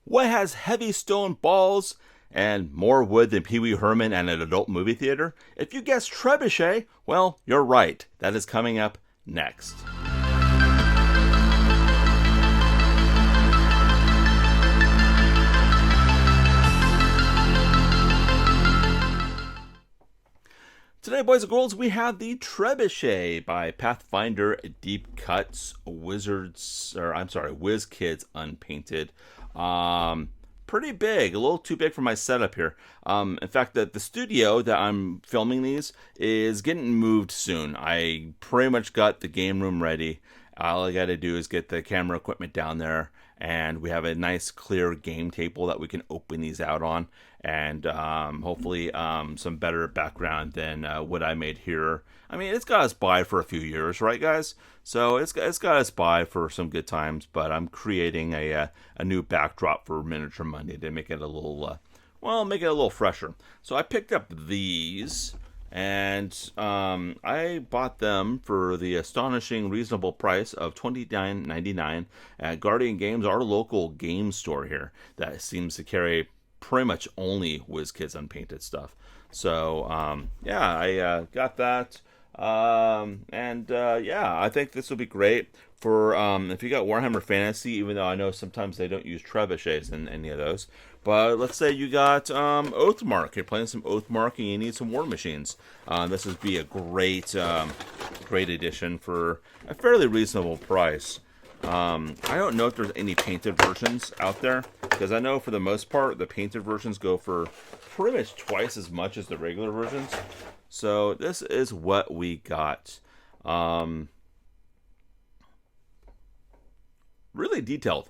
What has heavy stone balls and more wood than Pee Wee Herman and an adult movie theater? If you guessed Trebuchet, well, you're right. That is coming up next. Today, boys and girls, we have the Trebuchet by Pathfinder Deep Cuts Wizkids Unpainted. Pretty big, a little too big for my setup here. In fact, the studio that I'm filming these is getting moved soon. I pretty much got the game room ready. All I got to do is get the camera equipment down there, and we have a nice clear game table that we can open these out on, and hopefully some better background than what I made here. I mean, it's got us by for a few years, right, guys? So it's got us by for some good times, but I'm creating a new backdrop for Miniature Monday to make it a little, make it a little fresher. So I picked up these, and I bought them for the astonishing reasonable price of $29.99 at Guardian Games, our local game store here that seems to carry pretty much only Wizkids Unpainted stuff. So I got that. I think this will be great for if you got Warhammer Fantasy, even though I know sometimes they don't use trebuchets in any of those. But let's say you got Oathmark, you're playing some Oathmark and you need some war machines. This would be a great addition for a fairly reasonable price. I don't know if there's any painted versions out there, because I know for the most part the painted versions go for pretty much twice as much as the regular versions. So this is what we got. Really detailed.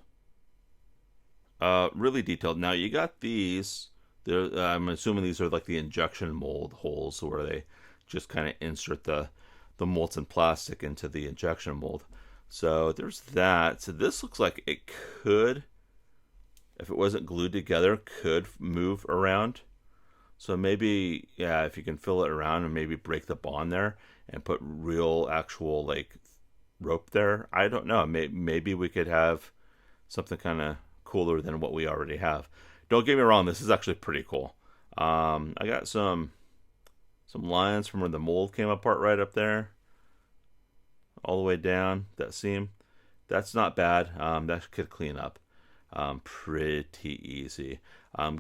Really detailed. Now you got these. I'm assuming these are like the injection mold holes where they just kind of insert the molten plastic into the injection mold. So there's that. So this looks like it could, if it wasn't glued together, could move around. So maybe, yeah, if you can fill it around and maybe break the bond there and put real actual like rope there. I don't know. Maybe we could have something kind of cooler than what we already have. Don't get me wrong. This is actually pretty cool. I got some lines from where the mold came apart right up there, all the way down that seam. That's not bad. That could clean up pretty easy.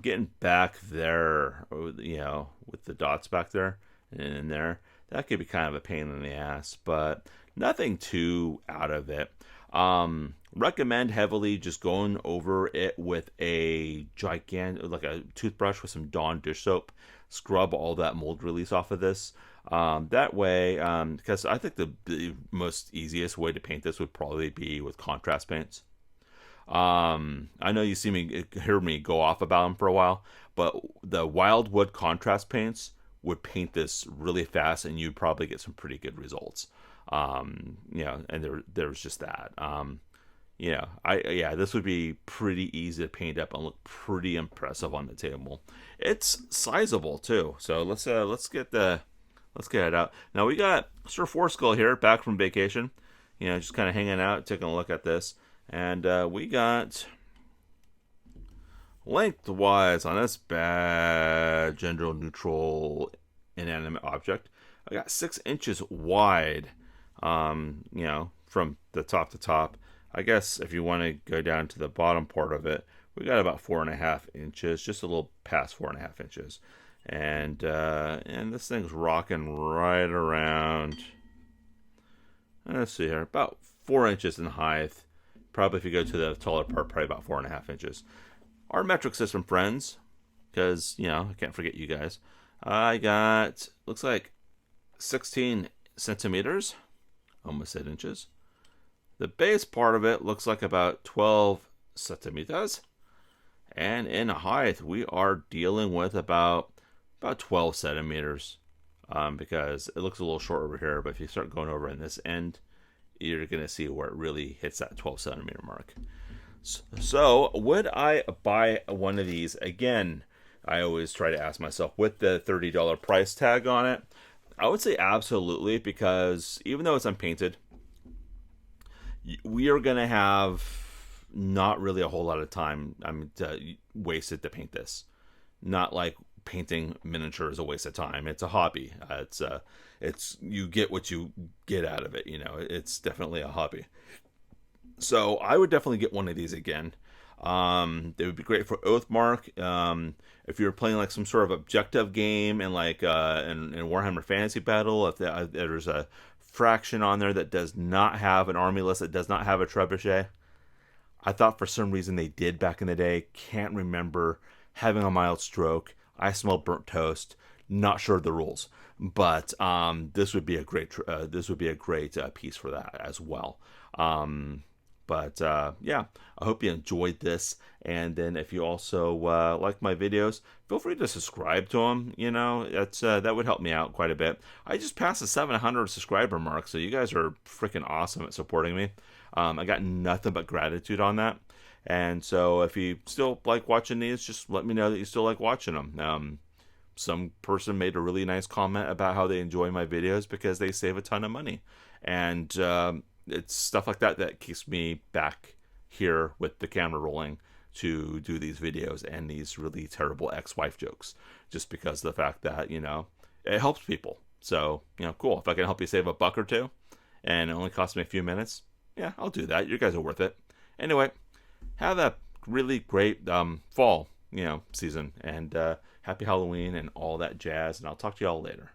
Getting back there, with the dots back there and in there, that could be kind of a pain in the ass, but nothing too out of it. Recommend heavily just going over it with a gigantic, like a toothbrush with some Dawn dish soap. Scrub all that mold release off of this. That way, because I think the most easiest way to paint this would probably be with contrast paints. I know you hear me go off about them for a while, but the Wildwood contrast paints would paint this really fast, and you'd probably get some pretty good results. And there's just that. This would be pretty easy to paint up and look pretty impressive on the table. It's sizable too, so let's get it out. Now we got Sir Foreskull here, back from vacation. Just kind of hanging out, taking a look at this. And we got lengthwise on this bad gender neutral inanimate object. I got 6 inches wide, from the top to top. I guess if you want to go down to the bottom part of it, we got about 4.5 inches, just a little past 4.5 inches. And this thing's rocking right around, let's see here, about 4 inches in height. Probably if you go to the taller part, probably about 4.5 inches. Our metric system friends, because, I can't forget you guys. I got, looks like 16 centimeters, almost 8 inches. The base part of it looks like about 12 centimeters. And in height, we are dealing with about 12 centimeters. Because it looks a little short over here, but if you start going over in this end, you're going to see where it really hits that 12 centimeter mark. So would I buy one of these? Again, I always try to ask myself, with the $30 price tag on it, I would say absolutely, because even though it's unpainted, we are going to have not really a whole lot of time wasted to paint this. Not like painting miniature is a waste of time. It's a hobby. It's you get what you get out of it. It's definitely a hobby. So I would definitely get one of these again. They would be great for Oathmark. If you're playing like some sort of objective game and like in Warhammer Fantasy Battle, if there's a fraction on there that does not have an army list, that does not have a trebuchet. I thought for some reason they did back in the day. Can't remember. Having a mild stroke. I smell burnt toast. Not sure of the rules, but this would be a great piece for that as well. Yeah, I hope you enjoyed this. And then if you also like my videos, feel free to subscribe to them. That would help me out quite a bit. I just passed the 700 subscriber mark, so you guys are freaking awesome at supporting me. I got nothing but gratitude on that. And so if you still like watching these, just let me know that you still like watching them. Some person made a really nice comment about how they enjoy my videos because they save a ton of money. And it's stuff like that that keeps me back here with the camera rolling to do these videos and these really terrible ex-wife jokes, just because of the fact that it helps people. So cool. If I can help you save $1 or $2 and it only costs me a few minutes, yeah, I'll do that. You guys are worth it. Anyway, have a really great fall season, and happy Halloween and all that jazz, and I'll talk to y'all later.